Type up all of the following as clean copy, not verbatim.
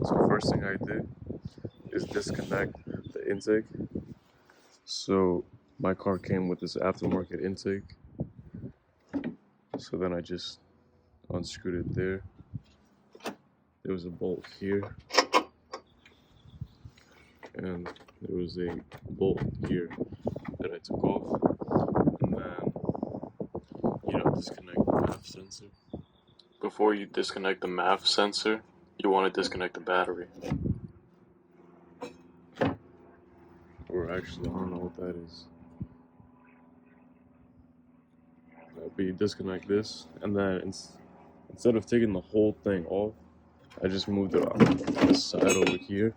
So first thing I did is disconnect the intake. So my car came with this aftermarket intake. So then I just unscrewed it there. There was a bolt here, and there was a bolt here that I took off, and then disconnect the MAF sensor. Before you disconnect the MAF sensor, you want to disconnect the battery. Or actually, I don't know what that is. But you disconnect this, and then instead of taking the whole thing off, I just moved it on this side over here.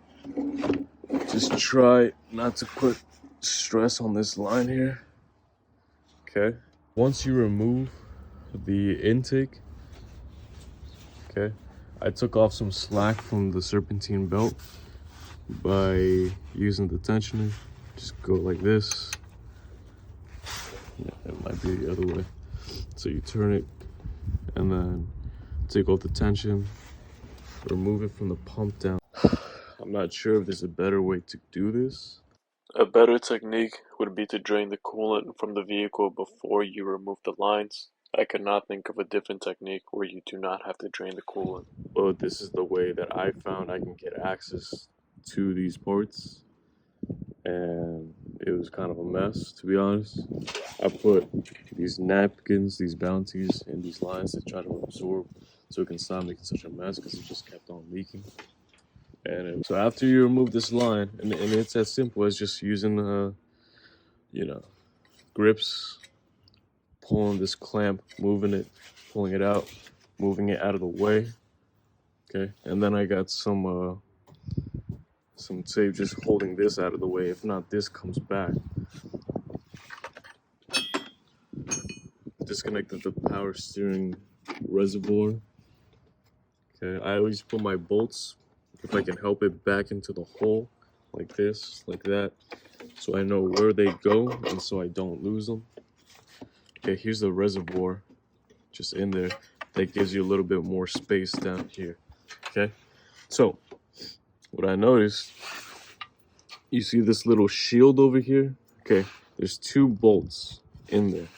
Just try not to put stress on this line here. Okay. Once you remove the intake, okay, I took off some slack from the serpentine belt by using the tensioner. Just go like this. Yeah, it might be the other way. So you turn it and then take off the tension, remove it from the pump down. I'm not sure if there's a better way to do this. A better technique would be to drain the coolant from the vehicle before you remove the lines. I cannot think of a different technique where you do not have to drain the coolant. But this is the way that I found I can get access to these parts. And it was kind of a mess, to be honest. I put these napkins, these bounties, in these lines to try to absorb so it can stop making such a mess because it just kept on leaking. And so after you remove this line, and it's as simple as just using grips, pulling this clamp, moving it, pulling it out, moving it out of the way. Okay, and then I got some tape just holding this out of the way. If not, this comes back. Disconnected the power steering reservoir. Okay, I always put my bolts, if I can help it, back into the hole like this, like that, so I know where they go and so I don't lose them. Okay, here's the reservoir just in there. That gives you a little bit more space down here. Okay, so what I noticed, you see this little shield over here? Okay, there's 2 bolts in there.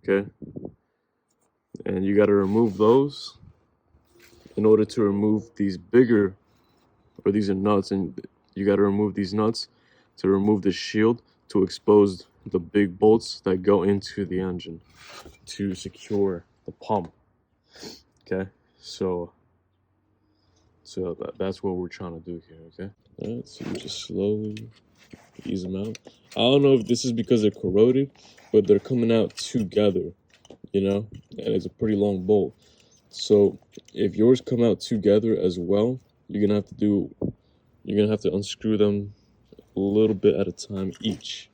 Okay, and you got to remove those in order to remove these bigger, or these are nuts, and you got to remove these nuts to remove the shield to expose the big bolts that go into the engine to secure the pump. Okay, so that's what we're trying to do here. Okay, all right, so you just slowly ease them out. I don't know if this is because they're corroded, but they're coming out together, and it's a pretty long bolt. So if yours come out together as well, you're gonna have to unscrew them a little bit at a time each.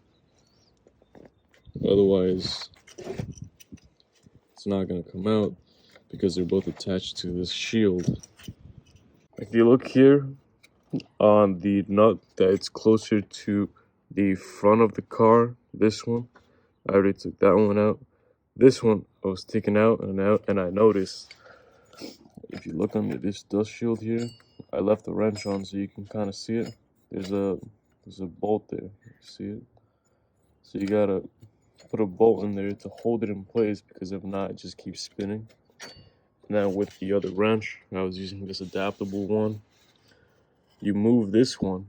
Otherwise, it's not gonna come out because they're both attached to this shield. If you look here on the nut that's closer to the front of the car, this one, I already took that one out. This one I was taking out, and I noticed, if you look under this dust shield here, I left the wrench on so you can kind of see it. There's a bolt there. You see it? So you gotta put a bolt in there to hold it in place, because if not, it just keeps spinning. Now with the other wrench, I was using this adaptable one. You move this one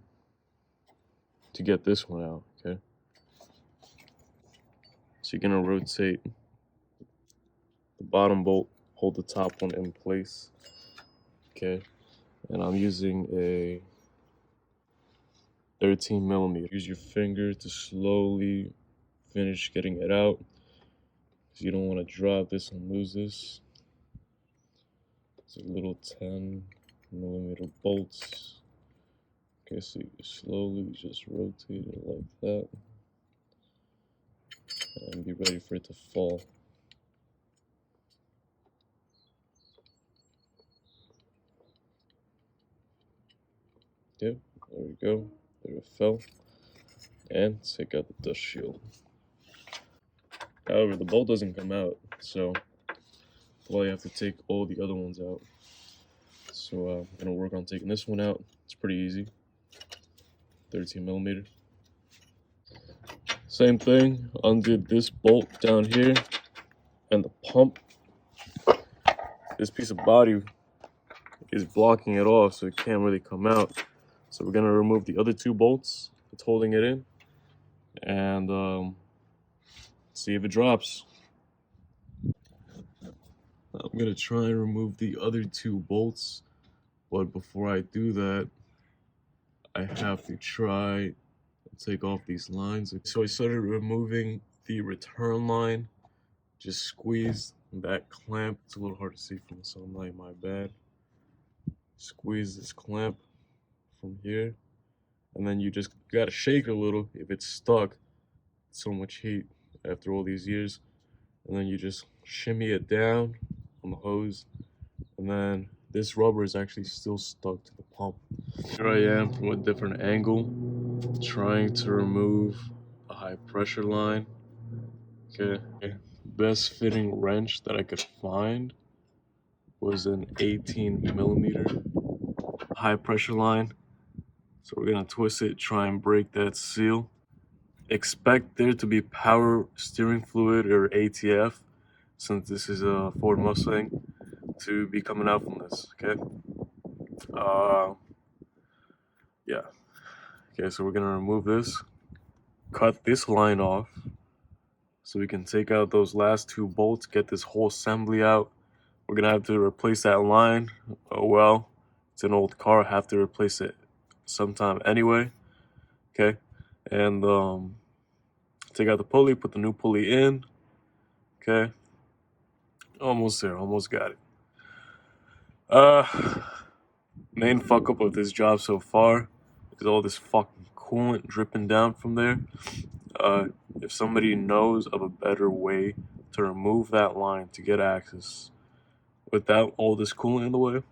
to get this one out. Okay. So you're gonna rotate the bottom bolt, hold the top one in place. Okay. And I'm using a 13 millimeter. Use your finger to slowly finish getting it out, because you don't want to drop this and lose this. It's a little 10 millimeter bolts. Okay, so you slowly just rotate it like that and be ready for it to fall. Yep, there we go. There it fell. And take out the dust shield. However, the bolt doesn't come out, so well, you have to take all the other ones out. So I'm gonna work on taking this one out. It's pretty easy. 13 millimeter. Same thing, undid this bolt down here and the pump. This piece of body is blocking it off, so it can't really come out. So we're gonna remove the other two bolts that's holding it in and see if it drops. I'm gonna try and remove the other two bolts, but before I do that, I have to try and take off these lines. So I started removing the return line, just squeeze that clamp. It's a little hard to see from the sunlight, my bad. Squeeze this clamp from here, and then you just gotta shake a little if it's stuck. So much heat after all these years, and then you just shimmy it down on the hose, and then this rubber is actually still stuck to the pump. Here I am from a different angle, trying to remove a high pressure line. Okay, best fitting wrench that I could find was an 18 millimeter high pressure line. So we're gonna twist it, try and break that seal. Expect there to be power steering fluid, or ATF, since this is a Ford Mustang, to be coming out from this, okay? Yeah. Okay, so we're gonna remove this, cut this line off, so we can take out those last two bolts, get this whole assembly out. We're gonna have to replace that line. Oh well, it's an old car, I have to replace it sometime anyway, okay? And take out the pulley, put the new pulley in, okay? Almost there, almost got it. Main fuck up of this job so far is all this fucking coolant dripping down from there. If somebody knows of a better way to remove that line to get access without all this coolant in the way,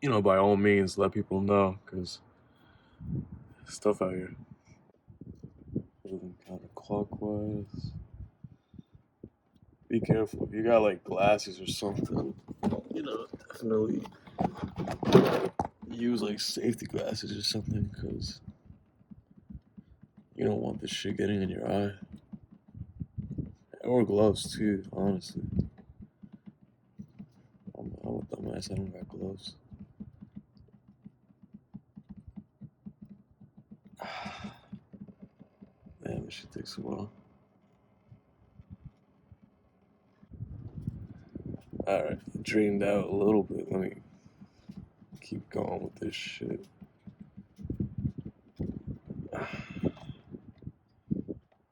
you know, by all means, let people know, because stuff out here. Moving counterclockwise. Be careful. If you got like glasses or something, you know, definitely use like safety glasses or something, because you don't want this shit getting in your eye. Or gloves too, honestly. I'm a dumbass, I don't got gloves. Damn, this shit takes a while. Alright, drained out a little bit. Let me keep going with this shit.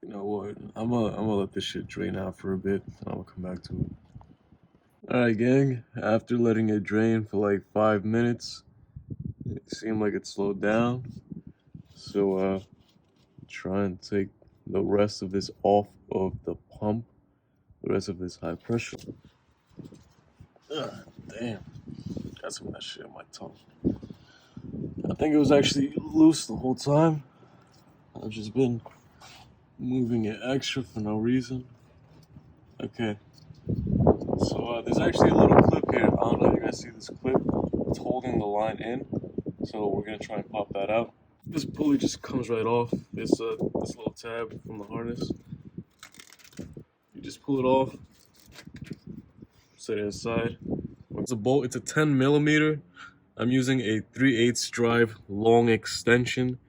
You know what? I'm gonna let this shit drain out for a bit, and I'm gonna come back to it. Alright, gang. After letting it drain for like 5 minutes, it seemed like it slowed down. So, try and take the rest of this off of the pump, the rest of this high pressure. Damn, got some of that shit on my tongue. I think it was actually loose the whole time. I've just been moving it extra for no reason. Okay, so there's actually a little clip here. I don't know if you guys see this clip. It's holding the line in, so we're gonna try and pop that out. This pulley just comes right off. This little tab from the harness. You just pull it off, set it aside. It's a bolt. It's a 10 millimeter. I'm using a 3/8 drive long extension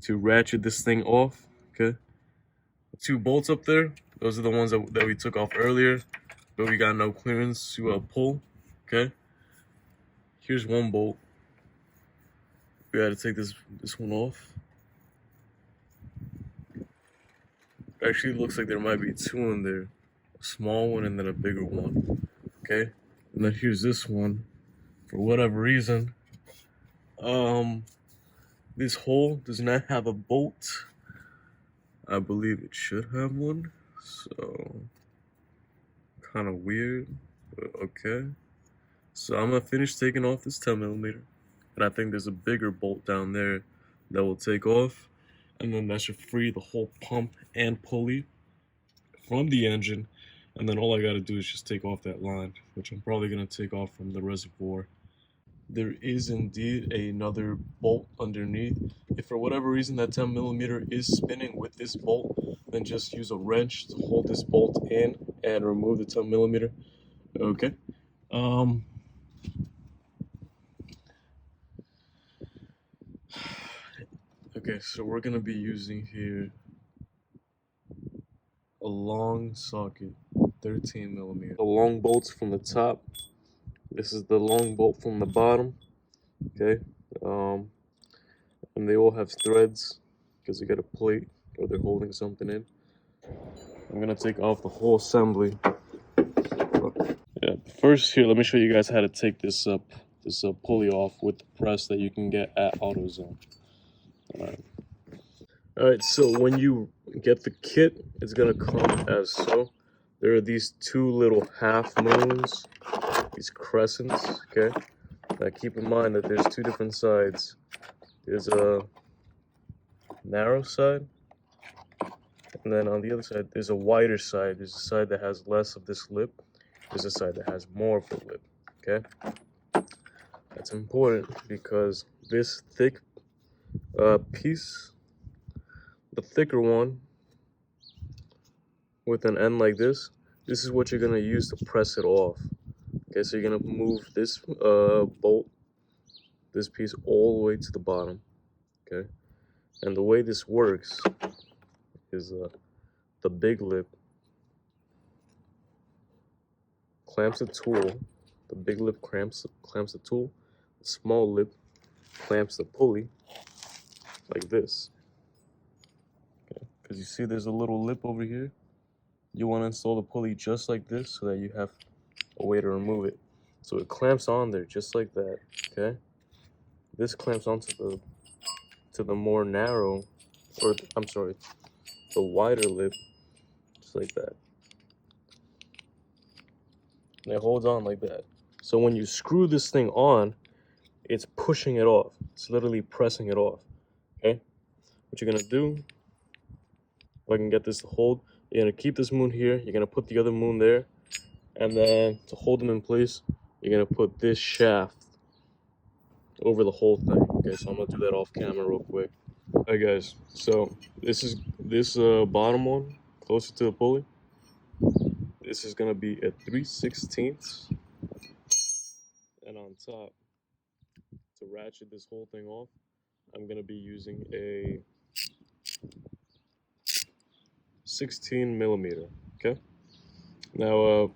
to ratchet this thing off. Okay, two bolts up there. Those are the ones that we took off earlier, but we got no clearance to pull. Okay, here's one bolt. We got to take this one off. Actually, it looks like there might be two in there, a small one and then a bigger one. Okay, and then here's this one. For whatever reason, this hole does not have a bolt. I believe it should have one, so kind of weird, but okay. So I'm gonna finish taking off this 10 millimeter, and I think there's a bigger bolt down there that will take off, and then that should free the whole pump and pulley from the engine, and then all I gotta do is just take off that line, which I'm probably gonna take off from the reservoir. there is indeed another bolt underneath. If for whatever reason that 10mm is spinning with this bolt, then just use a wrench to hold this bolt in and remove the 10mm. Okay. Okay, so we're gonna be using here a long socket, 13mm. The long bolts from the top. This is the long bolt from the bottom. Okay. And they all have threads because they got a plate or they're holding something in. I'm gonna take off the whole assembly. Yeah, first here, let me show you guys how to take this pulley off with the press that you can get at AutoZone. Alright, so when you get the kit, it's gonna come as so. There are these two little half moons, these crescents, okay? Now keep in mind that there's two different sides. There's a narrow side, and then on the other side, there's a wider side. There's a side that has less of this lip. There's a side that has more of the lip, okay? That's important because this thick piece, the thicker one, with an end like this is what you're gonna use to press it off. Okay, so you're gonna move this bolt, this piece all the way to the bottom. Okay, and the way this works is the big lip clamps the tool. The big lip clamps the tool. The small lip clamps the pulley like this. Okay, because you see there's a little lip over here. You want to install the pulley just like this so that you have a way to remove it. So it clamps on there just like that, okay? This clamps onto the more narrow, or I'm sorry, the wider lip, just like that. And it holds on like that. So when you screw this thing on, it's pushing it off. It's literally pressing it off, okay? What you're gonna do, if I can get this to hold, you're gonna keep this moon here, you're gonna put the other moon there, and then to hold them in place, you're gonna put this shaft over the whole thing. Okay, so I'm gonna do that off camera real quick. Alright guys, so this is this bottom one, closer to the pulley. This is gonna be a 3/16, and on top, to ratchet this whole thing off, I'm gonna be using a 16mm. Okay. Now,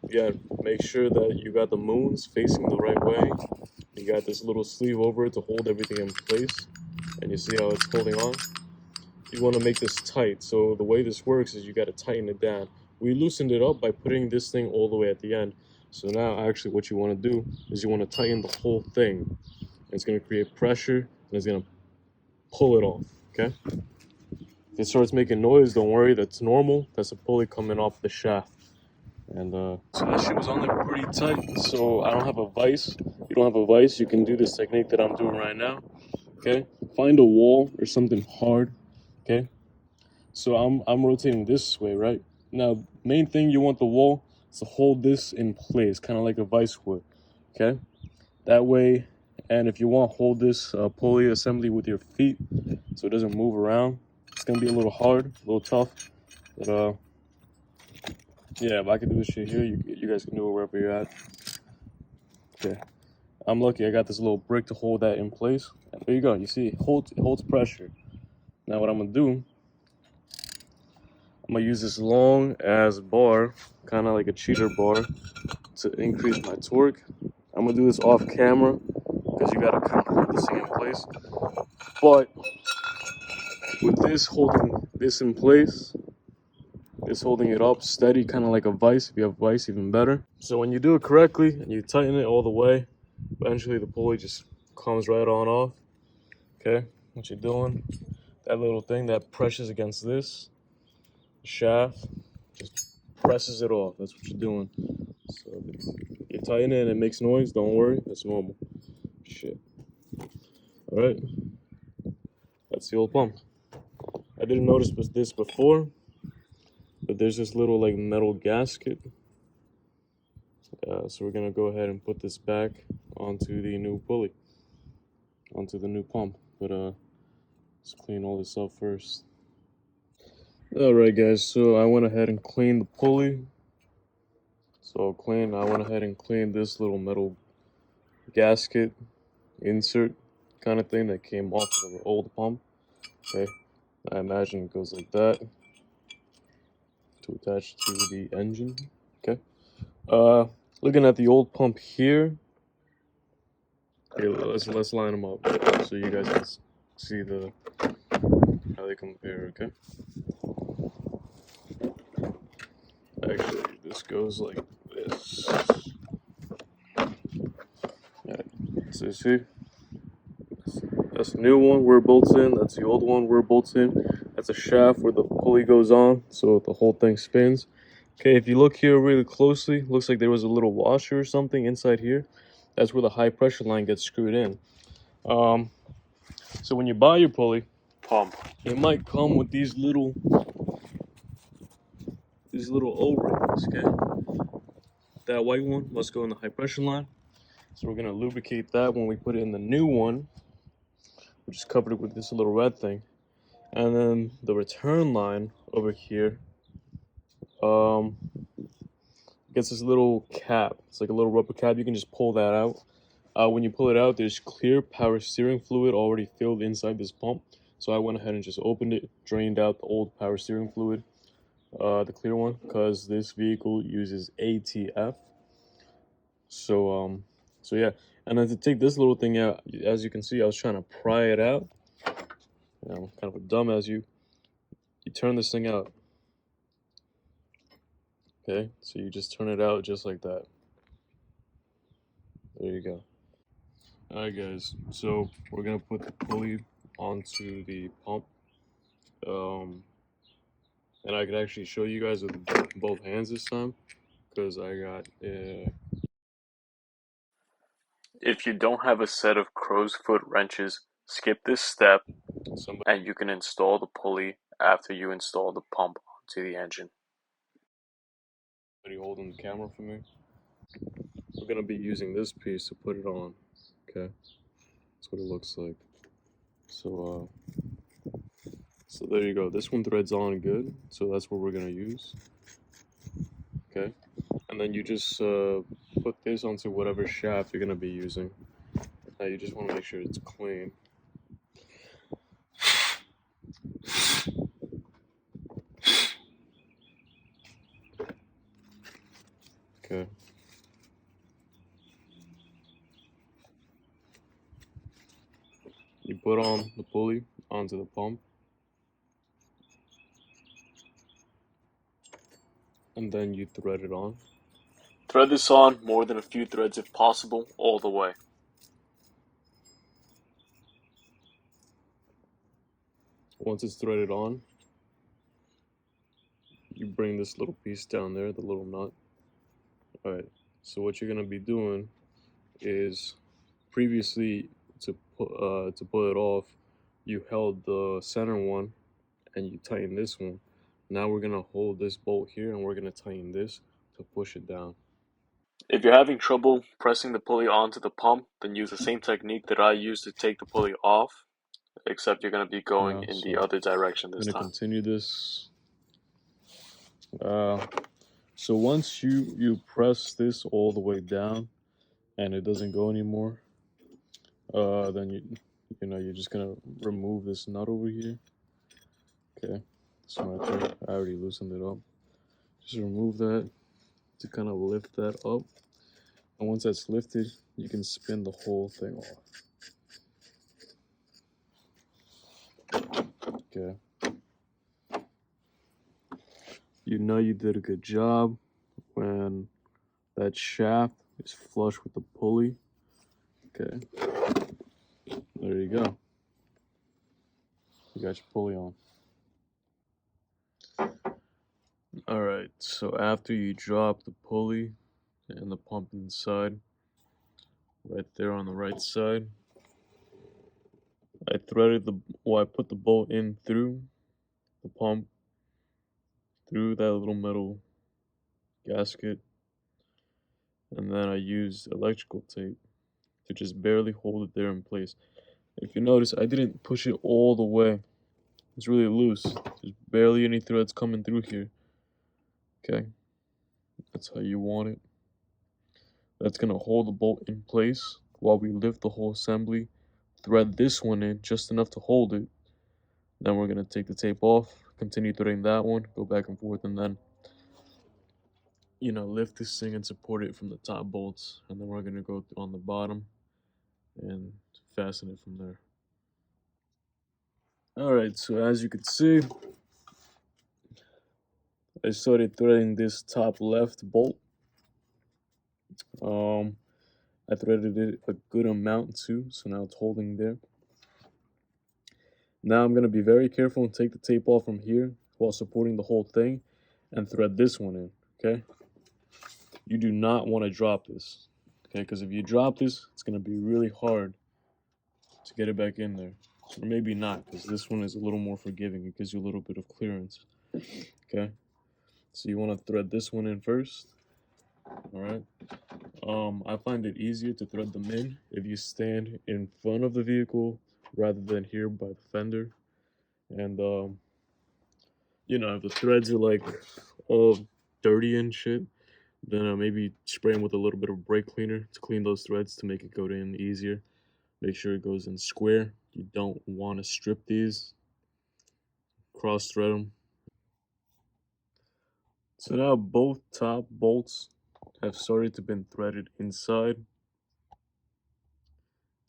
yeah, make sure that you got the moons facing the right way. You got this little sleeve over it to hold everything in place, and you see how it's holding on. You want to make this tight, so the way this works is you got to tighten it down. We loosened it up by putting this thing all the way at the end. So now actually what you want to do is you want to tighten the whole thing. It's going to create pressure and it's going to pull it off, okay? If it starts making noise, don't worry, that's normal. That's a pulley coming off the shaft. And so that shit was on there pretty tight, so I don't have a vise. You don't have a vise, you can do this technique that I'm doing right now, okay? Find a wall or something hard, okay? So I'm rotating this way, right? Now, main thing, you want the wall is to hold this in place, kind of like a vise would, okay? That way, and if you want, hold this pulley assembly with your feet so it doesn't move around. It's gonna be a little hard, a little tough, but yeah, if I can do this shit here, you guys can do it wherever you're at. Okay, I'm lucky I got this little brick to hold that in place. And there you go, you see, it holds pressure. Now what I'm gonna do, I'm gonna use this long ass bar, kind of like a cheater bar, to increase my torque. I'm gonna do this off camera because you gotta kind of hold this thing in place. But with this holding this in place, it's holding it up steady, kind of like a vise. If you have a vise, even better. So when you do it correctly and you tighten it all the way, eventually the pulley just comes right on off. Okay, what you're doing, that little thing that presses against this shaft just presses it off. That's what you're doing. So you tighten it and it makes noise, don't worry, that's normal. Shit. Alright, that's the old pump. I didn't notice this before, but there's this little like metal gasket. So we're gonna go ahead and put this back onto the new pulley, onto the new pump. But let's clean all this up first. Alright guys, so I went ahead and cleaned the pulley. I went ahead and cleaned this little metal gasket insert kind of thing that came off of the old pump. Okay, I imagine it goes like that to attach to the engine. Okay, looking at the old pump here. Here, let's line them up so you guys can see how they compare. Okay, actually this goes like this. Alright, so you see, that's the new one where it bolts in. That's the old one where it bolts in. That's a shaft where the pulley goes on, so the whole thing spins. Okay, if you look here really closely, looks like there was a little washer or something inside here. That's where the high pressure line gets screwed in. So when you buy your pulley pump, it might come with these little O-rings. Okay, that white one must go in the high pressure line. So we're gonna lubricate that when we put it in the new one, which is covered with this little red thing. And then the return line over here gets this little cap. It's like a little rubber cap. You can just pull that out. When you pull it out, there's clear power steering fluid already filled inside this pump. So I went ahead and just opened it, drained out the old power steering fluid, the clear one, because this vehicle uses ATF. So yeah. And then to take this little thing out, as you can see, I was trying to pry it out. You know, kind of a dumbass. You turn this thing out. Okay, so you just turn it out just like that. There you go. Alright guys, so we're gonna put the pulley onto the pump. And I could actually show you guys with both hands this time, because I got If you don't have a set of crow's foot wrenches, skip this step and you can install the pulley after you install the pump onto the engine. Somebody holding the camera for me? We're gonna be using this piece to put it on. Okay, that's what it looks like. So there you go. This one threads on good, so that's what we're gonna use. Okay, and then you just put this onto whatever shaft you're gonna be using. Now you just want to make sure it's clean. Okay. You put on the pulley onto the pump, and then you thread it on. Thread this on more than a few threads if possible, all the way. Once it's threaded on, you bring this little piece down there, the little nut. Alright, so what you're going to be doing is, previously to pull it off, you held the center one and you tighten this one. Now we're going to hold this bolt here and we're going to tighten this to push it down. If you're having trouble pressing the pulley onto the pump, then use the same technique that I used to take the pulley off, except you're going to be going in the other direction this time. I'm going to continue this. So once you press this all the way down and it doesn't go anymore, then you're just going to remove this nut over here. Okay, this one right there, I already loosened it up. Just remove that to kind of lift that up. And once that's lifted, you can spin the whole thing off. Okay. You know you did a good job when that shaft is flush with the pulley. Okay. There you go. You got your pulley on. Alright, so after you drop the pulley and the pump inside, right there on the right side, I put the bolt in through the pump, through that little metal gasket, and then I used electrical tape to just barely hold it there in place. If you notice, I didn't push it all the way. It's really loose. There's barely any threads coming through here. Okay, that's how you want it. That's gonna hold the bolt in place while we lift the whole assembly. Thread this one in just enough to hold it. Then we're gonna take the tape off, continue threading that one, go back and forth, and then lift this thing and support it from the top bolts, and then we're gonna go on the bottom and fasten it from there. Alright, so as you can see, I started threading this top left bolt. I threaded it a good amount too, so now it's holding there. Now I'm gonna be very careful and take the tape off from here while supporting the whole thing and thread this one in, okay? You do not want to drop this, okay? Because if you drop this, it's gonna be really hard to get it back in there. Or maybe not, because this one is a little more forgiving. It gives you a little bit of clearance, okay? So you want to thread this one in first, all right? I find it easier to thread them in if you stand in front of the vehicle rather than here by the fender. And, if the threads are like all dirty and shit, then maybe spray them with a little bit of brake cleaner to clean those threads to make it go in easier. Make sure it goes in square. You don't want to strip these, cross thread them. So now both top bolts have started to been threaded inside.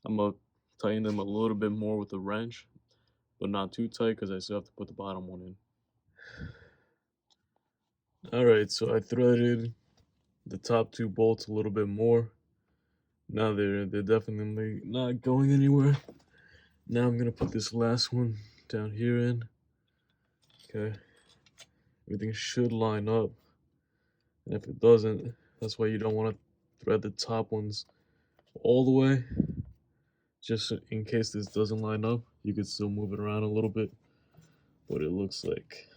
I'm gonna tighten them a little bit more with a wrench, but not too tight because I still have to put the bottom one in. Alright, so I threaded the top two bolts a little bit more. Now they're definitely not going anywhere. Now I'm gonna put this last one down here in. Okay. Everything should line up. And if it doesn't, that's why you don't want to thread the top ones all the way. Just in case this doesn't line up, you could still move it around a little bit. What it looks like.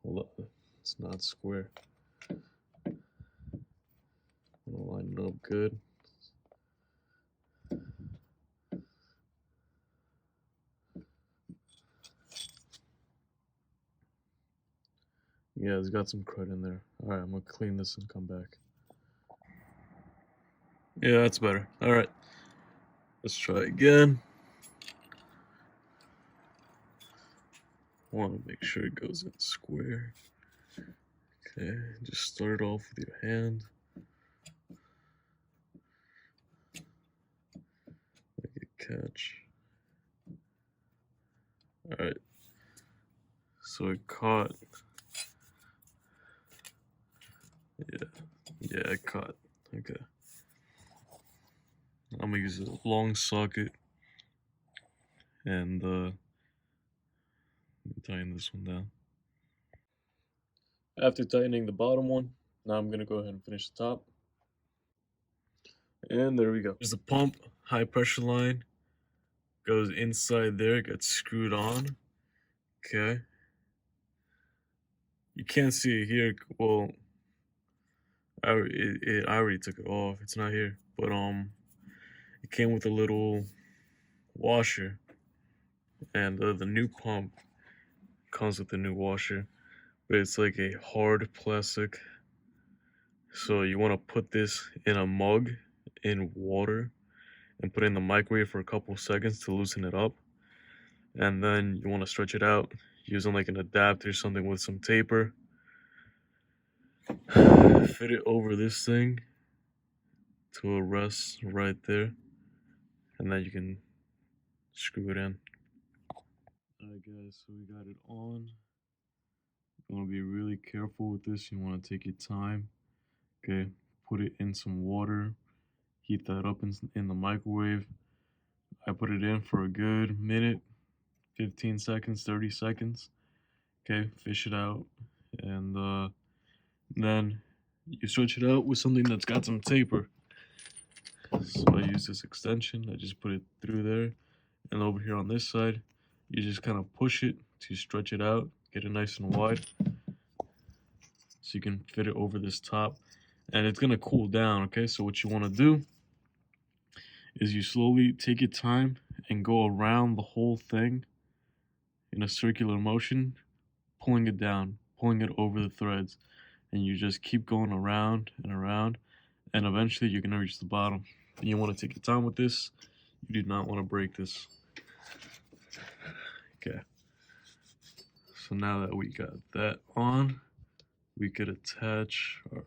Hold up, it's not square. I'm gonna line it up good. Yeah, it's got some crud in there. Alright, I'm gonna clean this and come back. Yeah, that's better. Alright. Let's try again. I want to make sure it goes in square. Okay, just start off with your hand. Make it catch. Alright. So it caught. Yeah, it caught. Okay. I'm gonna use a long socket and tighten this one down. After tightening the bottom one, now I'm gonna go ahead and finish the top. And there we go. There's a pump, high pressure line, goes inside there, gets screwed on. Okay. You can't see it here. Well, I already took it off. It's not here, but it came with a little washer, and the new pump comes with a new washer, but it's like a hard plastic. So you want to put this in a mug in water and put it in the microwave for a couple seconds to loosen it up, and then you want to stretch it out using like an adapter or something with some taper. Fit it over this thing to a rest right there, and then you can screw it in. Alright guys, so we got it on. You want to be really careful with this. You want to take your time. Okay, put it in some water, heat that up in the microwave. I put it in for a good minute, 15 seconds, 30 seconds. Okay, fish it out, and then you stretch it out with something that's got some taper. So I use this extension. I just put it through there, and over here on this side, you just kind of push it to stretch it out, get it nice and wide, so you can fit it over this top. and it's gonna cool down. Okay, so what you want to do is you slowly take your time and go around the whole thing in a circular motion, pulling it down, pulling it over the threads, and you just keep going around and around, and eventually you're gonna reach the bottom. And you want to take your time with this. You do not want to break this. Okay. So now that we got that on, we could attach our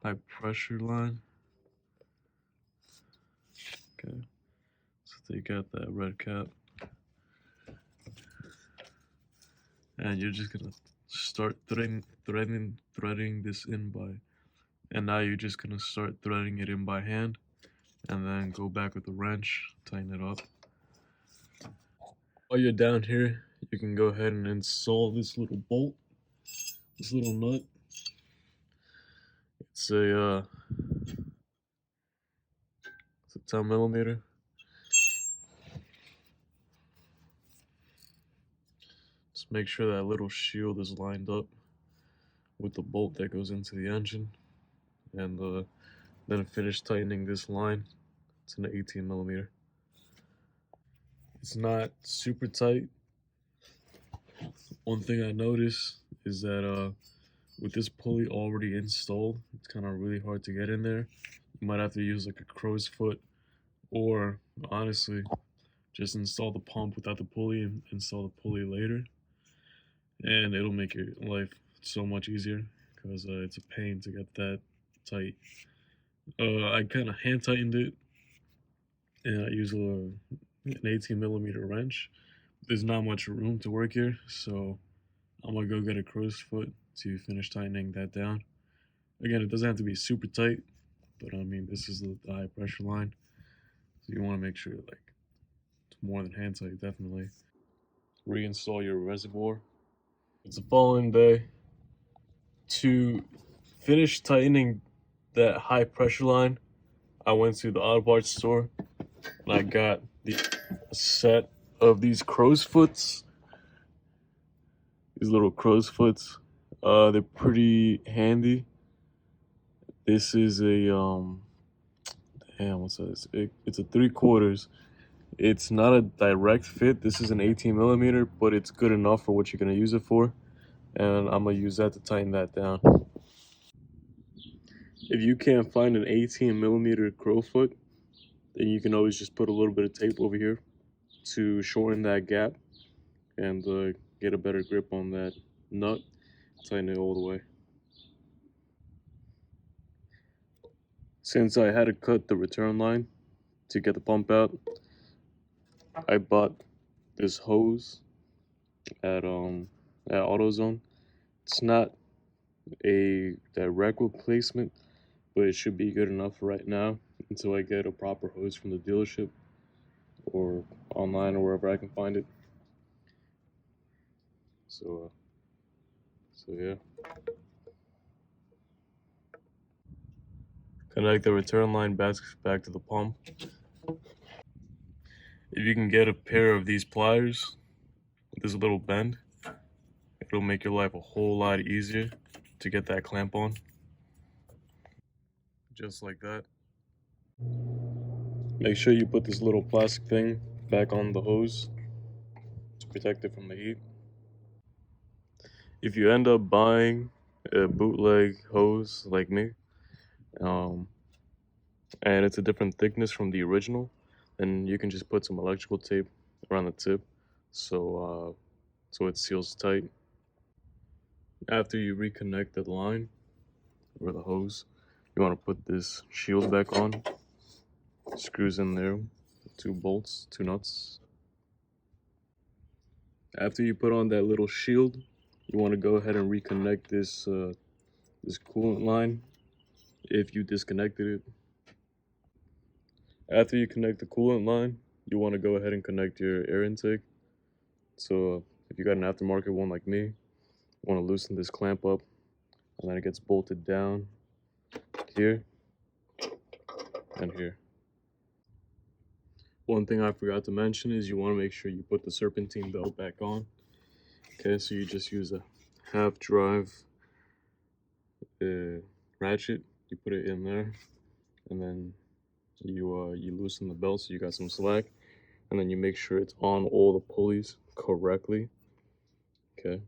high pressure line. Okay. So take out that red cap. And you're just gonna start threading this in by, and now you're just gonna start threading it in by hand, and then go back with the wrench, tighten it up. While you're down here, you can go ahead and install this little bolt, this little nut. It's a 10 millimeter. Just make sure that little shield is lined up with the bolt that goes into the engine, and then finish tightening this line. It's an 18 millimeter. It's not super tight. One thing I noticed is that with this pulley already installed, it's kind of really hard to get in there. You might have to use like a crow's foot, or honestly, just install the pump without the pulley and install the pulley later. And it'll make your life so much easier, because it's a pain to get that tight. I kind of hand tightened it, and I use an 18 millimeter wrench. There's not much room to work here, so I'm gonna go get a crow's foot to finish tightening that down. Again, it doesn't have to be super tight, but I mean, this is the high pressure line, so you want to make sure like it's more than hand tight. Definitely reinstall your reservoir. It's the following day. To finish tightening that high pressure line, I went to the auto parts store and I got the set of these crow's foots. These little crow's foots. They're pretty handy. This is a damn, what's this? It's a 3/4. It's not a direct fit. This is an 18 millimeter, but it's good enough for what you're gonna use it for. And I'm gonna use that to tighten that down. If you can't find an 18 millimeter crow foot, then you can always just put a little bit of tape over here to shorten that gap and get a better grip on that nut. Tighten it all the way. Since I had to cut the return line to get the pump out, I bought this hose at Autozone. It's not a direct replacement, but it should be good enough for right now until I get a proper hose from the dealership or online or wherever I can find it. So yeah. Connect the return line back to the pump. If you can get a pair of these pliers with this little bend, it'll make your life a whole lot easier to get that clamp on. Just like that. Make sure you put this little plastic thing back on the hose to protect it from the heat. If you end up buying a bootleg hose like me, and it's a different thickness from the original, then you can just put some electrical tape around the tip so it seals tight. After you reconnect the line or the hose, you want to put this shield back on. Screws in there, 2 bolts, 2 nuts. After you put on that little shield, you want to go ahead and reconnect this this coolant line if you disconnected it. After you connect the coolant line, you want to go ahead and connect your air intake. So if you got an aftermarket one like me, you want to loosen this clamp up, and then it gets bolted down here and here. One thing I forgot to mention is you want to make sure you put the serpentine belt back on. Okay, so you just use a half drive ratchet you put it in there, and then you loosen the belt so you got some slack, and then you make sure it's on all the pulleys correctly. Okay,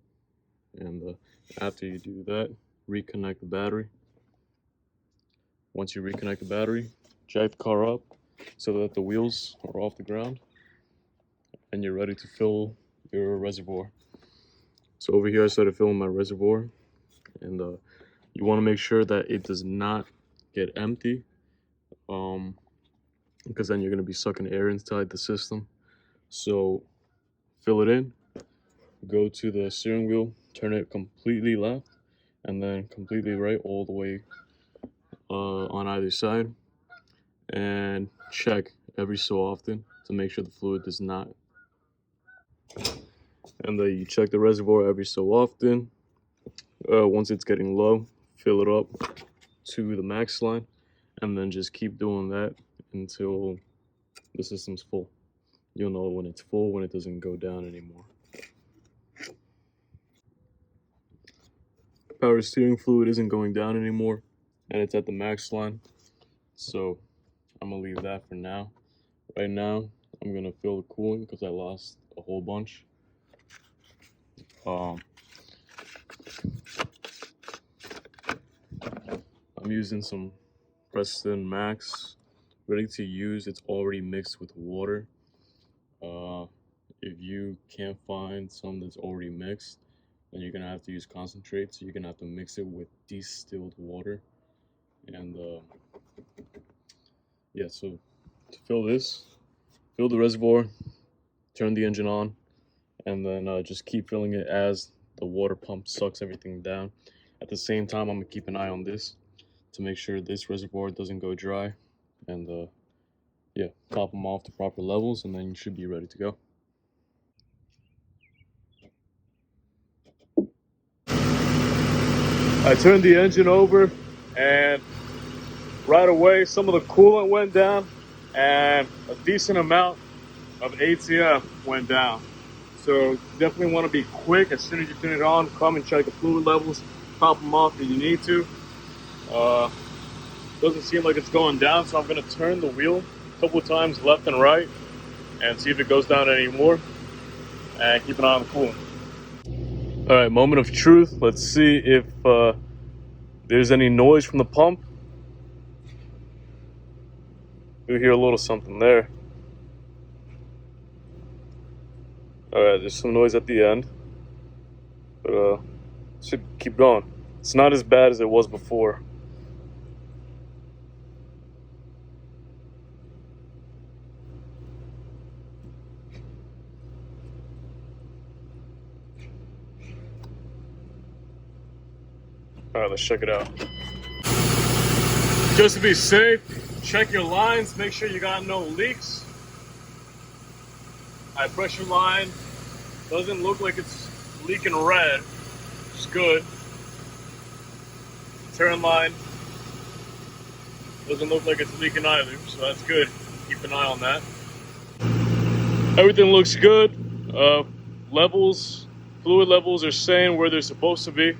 and after you do that, reconnect the battery. Once you reconnect the battery, jack the car up so that the wheels are off the ground, and you're ready to fill your reservoir. So over here I started filling my reservoir, and you want to make sure that it does not get empty, because then you're going to be sucking air inside the system. So fill it in, go to the steering wheel, turn it completely left and then completely right all the way on either side, and check every so often to make sure the fluid does not. And then you check the reservoir every so often. Once it's getting low, fill it up to the max line, and then just keep doing that until the system's full. You'll know when it's full, when it doesn't go down anymore. Power steering fluid isn't going down anymore, and it's at the max line, so I'm gonna leave that for now. Right now I'm gonna fill the coolant because I lost a whole bunch. I'm using some Preston Max, ready to use. It's already mixed with water. If you can't find some that's already mixed, then you're gonna have to use concentrate, so you're gonna have to mix it with distilled water. And yeah, so to fill this, fill the reservoir, turn the engine on, and then just keep filling it as the water pump sucks everything down. At the same time, I'm gonna keep an eye on this to make sure this reservoir doesn't go dry, and yeah, top them off to proper levels, and then you should be ready to go. I turned the engine over, and right away some of the coolant went down and a decent amount of ATF went down. So definitely want to be quick. As soon as you turn it on, come and check the fluid levels, top them off if you need to. Doesn't seem like it's going down, so I'm going to turn the wheel a couple of times left and right and see if it goes down anymore, and keep an eye on the coolant. All right, moment of truth. Let's see if there's any noise from the pump. You'll hear a little something there. All right, there's some noise at the end, but should keep going. It's not as bad as it was before. All right, let's check it out. Just to be safe, check your lines, make sure you got no leaks. High pressure line doesn't look like it's leaking red, which is good. Turn line doesn't look like it's leaking either, so that's good. Keep an eye on that. Everything looks good. Fluid levels are staying where they're supposed to be.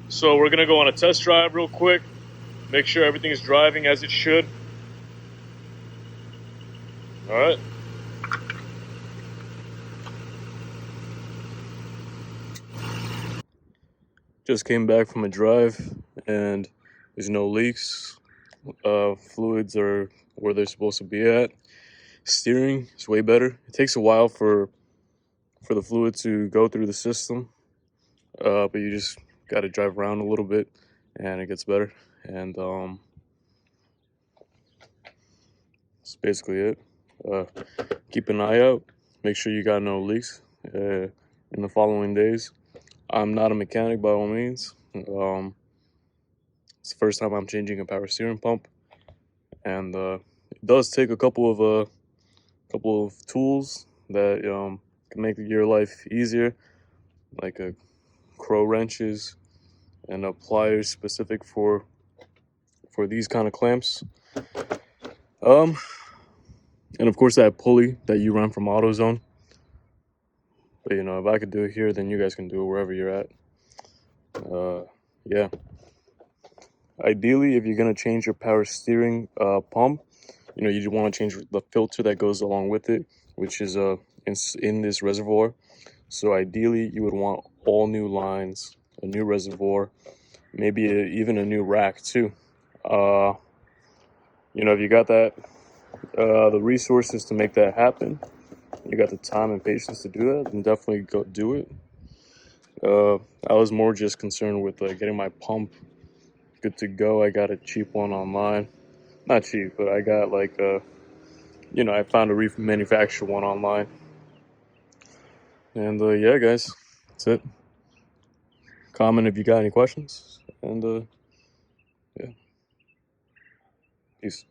So we're gonna go on a test drive real quick. Make sure everything is driving as it should. All right. Just came back from a drive and there's no leaks. Fluids are where they're supposed to be at. Steering is way better. It takes a while for the fluid to go through the system, but you just got to drive around a little bit and it gets better. And that's basically it. Keep an eye out. Make sure you got no leaks in the following days. I'm not a mechanic by all means. It's the first time I'm changing a power steering pump, and it does take a couple of tools that can make your life easier, like crow wrenches and pliers specific for these kind of clamps. And of course that pulley that you run from AutoZone. But if I could do it here, then you guys can do it wherever you're at. Yeah. Ideally, if you're gonna change your power steering pump, you know, you want to change the filter that goes along with it, which is in this reservoir. So ideally, you would want all new lines, a new reservoir, maybe even a new rack too. You know, if you got that, the resources to make that happen, you got the time and patience to do that, then definitely go do it. I was more just concerned with getting my pump good to go. I got a cheap one online, not cheap, but I got like you know, I found a manufactured one online. And yeah, guys, that's it. Comment if you got any questions, and yeah, peace.